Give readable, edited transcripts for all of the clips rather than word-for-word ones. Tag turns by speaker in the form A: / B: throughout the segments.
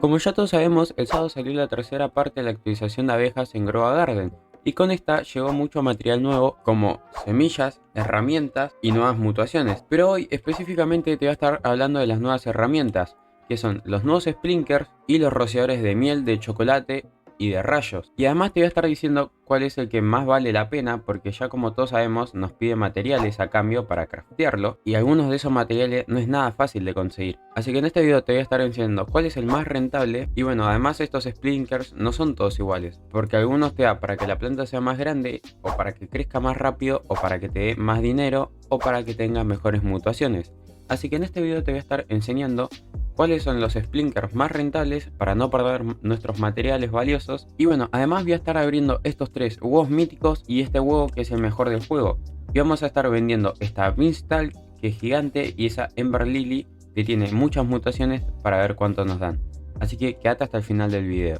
A: Como ya todos sabemos, el sábado salió la tercera parte de la actualización de abejas en Grow a Garden, y con esta llegó mucho material nuevo como semillas, herramientas y nuevas mutaciones. Pero hoy específicamente te voy a estar hablando de las nuevas herramientas, que son los nuevos sprinkers y los rociadores de miel, de chocolate y de rayos. Y además te voy a estar diciendo cuál es el que más vale la pena, porque ya como todos sabemos nos pide materiales a cambio para craftearlo, y algunos de esos materiales no es nada fácil de conseguir. Así que en este video te voy a estar enseñando cuál es el más rentable. Y bueno, además estos sprinkers no son todos iguales, porque algunos te da para que la planta sea más grande, o para que crezca más rápido, o para que te dé más dinero, o para que tenga mejores mutaciones. Así que en este video te voy a estar enseñando cuáles son los sprinkers más rentables para no perder nuestros materiales valiosos. Y bueno, además voy a estar abriendo estos tres huevos míticos y este huevo que es el mejor del juego. Y vamos a estar vendiendo esta Beanstalk, que es gigante, y esa Ember Lily, que tiene muchas mutaciones, para ver cuánto nos dan. Así que quédate hasta el final del video.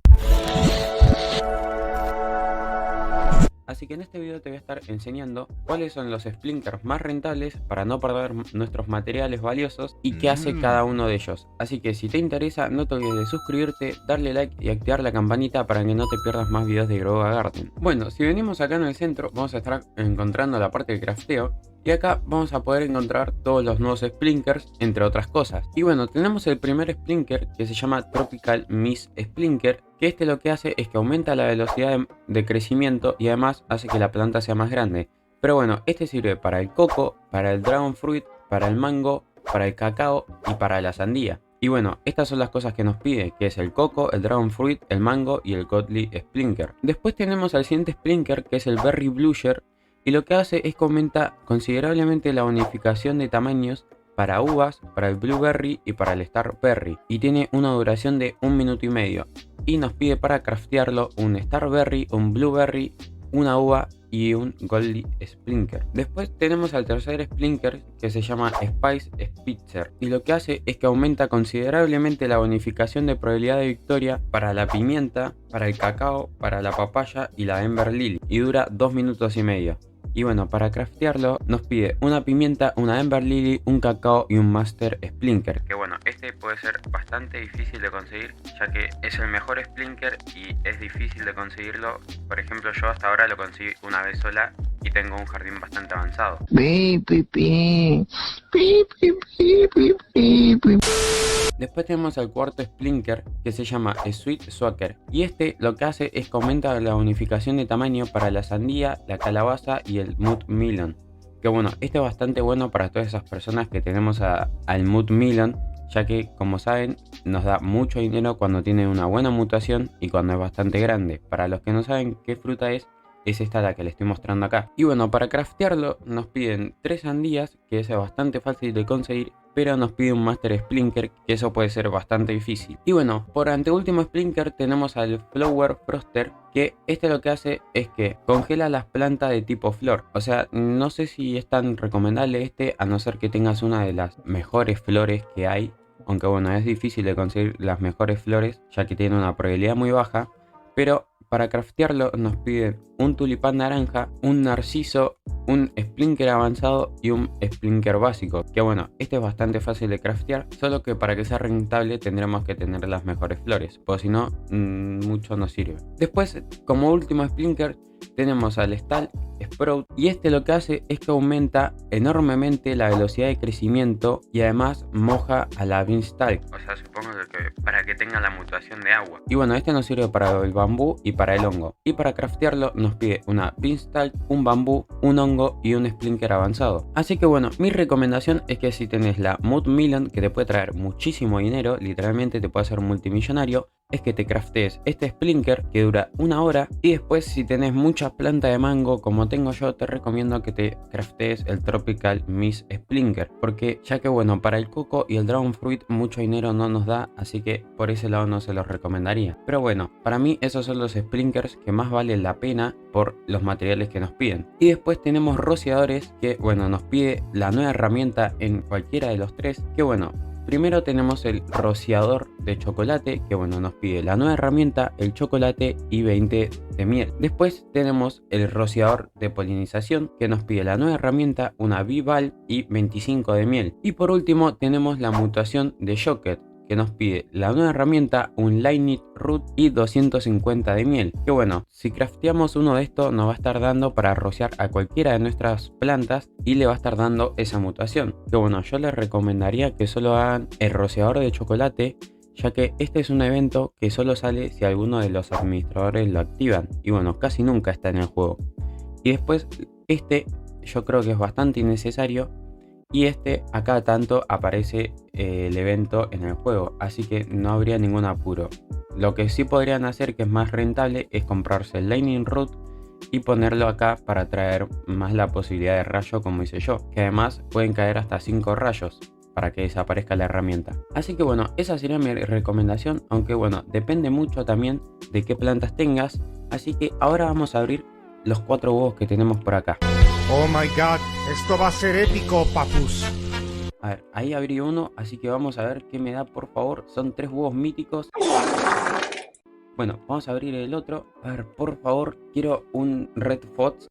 A: Así que en este video te voy a estar enseñando cuáles son los sprinkers más rentables para no perder nuestros materiales valiosos y qué hace cada uno de ellos. Así que si te interesa, no te olvides de suscribirte, darle like y activar la campanita para que no te pierdas más videos de Grow a Garden. Bueno, si venimos acá en el centro, vamos a estar encontrando la parte de crafteo. Y acá vamos a poder encontrar todos los nuevos sprinkers, entre otras cosas. Y bueno, tenemos el primer sprinker, que se llama Tropical Mist Sprinker, que este lo que hace es que aumenta la velocidad de crecimiento y además hace que la planta sea más grande. Pero bueno, este sirve para el coco, para el dragon fruit, para el mango, para el cacao y para la sandía. Y bueno, estas son las cosas que nos pide, que es el coco, el dragon fruit, el mango y el godly sprinker. Después tenemos al siguiente sprinker, que es el berry blueger, y lo que hace es que aumenta considerablemente la unificación de tamaños para uvas, para el blueberry y para el starberry, y tiene una duración de 1 minuto y medio. Y nos pide para craftearlo un starberry, un blueberry, una uva y un goldy sprinker. Después tenemos al tercer sprinker, que se llama Spice Spitzer, y lo que hace es que aumenta considerablemente la bonificación de probabilidad de victoria para la pimienta, para el cacao, para la papaya y la Ember Lily, y dura 2 minutos y medio. Y bueno, para craftearlo nos pide una pimienta, una Ember Lily, un cacao y un Master Splinker. Que bueno, este puede ser bastante difícil de conseguir, ya que es el mejor Splinker y es difícil de conseguirlo. Por ejemplo, yo hasta ahora lo conseguí una vez sola y tengo un jardín bastante avanzado. Después tenemos al cuarto splinker, que se llama Sweet Swacker, y este lo que hace es que aumenta la unificación de tamaño para la sandía, la calabaza y el mud-melon. Que bueno, este es bastante bueno para todas esas personas que tenemos al mud-melon, ya que como saben nos da mucho dinero cuando tiene una buena mutación y cuando es bastante grande. Para los que no saben qué fruta es esta la que les estoy mostrando acá. Y bueno, para craftearlo nos piden 3 sandías, que es bastante fácil de conseguir, pero nos pide un Master Splinker, que eso puede ser bastante difícil. Y bueno, por anteúltimo Splinker tenemos al Flower Froster, que este lo que hace es que congela las plantas de tipo flor. O sea, no sé si es tan recomendable este, a no ser que tengas una de las mejores flores que hay. Aunque bueno, es difícil de conseguir las mejores flores, ya que tiene una probabilidad muy baja. Pero para craftearlo nos piden un tulipán naranja, un narciso, un splinker avanzado y un splinker básico. Que bueno, este es bastante fácil de craftear, solo que para que sea rentable tendremos que tener las mejores flores, porque si no, mucho no sirve. Después, como último splinker, tenemos al Stalk Sprout, y este lo que hace es que aumenta enormemente la velocidad de crecimiento y además moja a la Beanstalk. O sea, supongo que para que tenga la mutación de agua. Y bueno, este nos sirve para el bambú y para el hongo. Y para craftearlo nos pide una Beanstalk, un bambú, un hongo y un splinker avanzado. Así que bueno, mi recomendación es que si tenés la Mud Melon, que te puede traer muchísimo dinero, literalmente te puede hacer multimillonario, es que te craftees este splinker, que dura 1 hora. Y después, si tenés muchas plantas de mango como tengo yo, te recomiendo que te craftees el Tropical Mist Splinker, porque ya que bueno, para el coco y el dragon fruit mucho dinero no nos da, así que por ese lado no se los recomendaría. Pero bueno, para mí esos son los sprinkers que más valen la pena por los materiales que nos piden. Y después tenemos rociadores, que bueno, nos pide la nueva herramienta en cualquiera de los tres, que bueno, primero tenemos el rociador de chocolate, que bueno, nos pide la nueva herramienta, el chocolate y 20 de miel. Después tenemos el rociador de polinización, que nos pide la nueva herramienta, una Bee Balm y 25 de miel. Y por último tenemos la mutación de Jocket, que nos pide la nueva herramienta, un Lightning Root y 250 de miel. Que bueno, si crafteamos uno de estos nos va a estar dando para rociar a cualquiera de nuestras plantas y le va a estar dando esa mutación. Que bueno, yo les recomendaría que solo hagan el rociador de chocolate, ya que este es un evento que solo sale si alguno de los administradores lo activan, y bueno, casi nunca está en el juego. Y después este yo creo que es bastante innecesario, y este a cada tanto aparece el evento en el juego, así que no habría ningún apuro. Lo que sí podrían hacer, que es más rentable, es comprarse el Lightning Root y ponerlo acá para traer más la posibilidad de rayo, como hice yo, que además pueden caer hasta 5 rayos para que desaparezca la herramienta. Así que bueno, esa sería mi recomendación, aunque bueno, depende mucho también de qué plantas tengas. Así que ahora vamos a abrir los 4 huevos que tenemos por acá.
B: Oh my god, esto va a ser épico, papus.
A: A ver, ahí abrí uno, así que vamos a ver qué me da, por favor. Son 3 huevos míticos. Bueno, vamos a abrir el otro. A ver, por favor, quiero un Red Fox.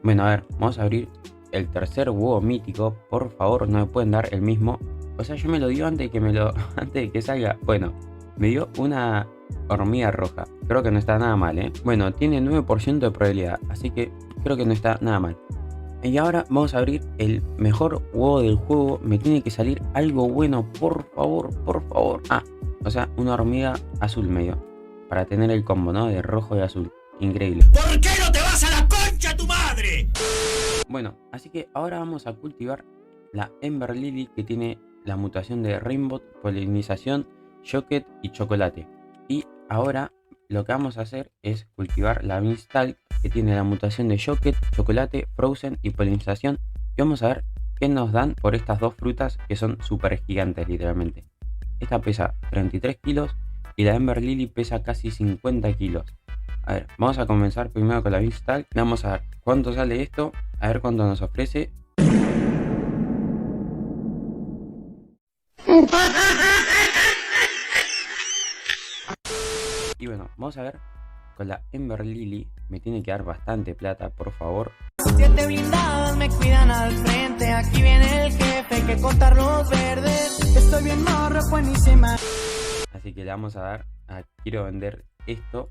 A: Bueno, a ver, vamos a abrir el tercer huevo mítico. Por favor, no me pueden dar el mismo. O sea, yo me lo dio antes de que salga. Bueno, me dio una hormiga roja. Creo que no está nada mal, ¿eh? Bueno, tiene 9% de probabilidad, así que creo que no está nada mal. Y ahora vamos a abrir el mejor huevo del juego. Me tiene que salir algo bueno, por favor, por favor. Ah, o sea, una hormiga azul medio, para tener el combo, ¿no? De rojo y azul. Increíble.
C: ¿Por qué no te vas a la concha tu madre?
A: Bueno, así que ahora vamos a cultivar la Ember Lily, que tiene la mutación de Rainbow, polinización, Chocolate y chocolate. Y ahora lo que vamos a hacer es cultivar la Beanstalk, que tiene la mutación de chocolate, frozen y polinización. Y vamos a ver qué nos dan por estas dos frutas, que son súper gigantes literalmente. Esta pesa 33 kilos y la Ember Lily pesa casi 50 kilos. A ver, vamos a comenzar primero con la Beanstalk. Vamos a ver cuánto sale esto, a ver cuánto nos ofrece. Y bueno, vamos a ver con la Ember Lily. Me tiene que dar bastante plata, por favor.
D: 7 blindadas me cuidan al frente. Aquí viene el jefe, que cortar los verdes. Estoy bien morro, buenísima.
A: Así que le vamos a dar a quiero vender esto.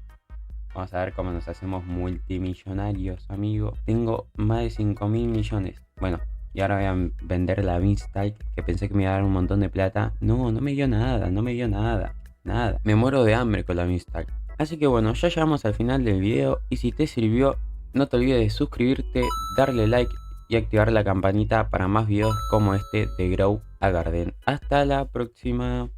A: Vamos a ver cómo nos hacemos multimillonarios, amigo. Tengo más de 5.000 millones. Bueno, y ahora voy a vender la Beanstalk, que pensé que me iba a dar un montón de plata. No, no me dio nada, no me dio nada. Nada. Me muero de hambre con la Beanstalk. Así que bueno, ya llegamos al final del video. Y si te sirvió, no te olvides de suscribirte, darle like y activar la campanita para más videos como este de Grow a Garden. Hasta la próxima.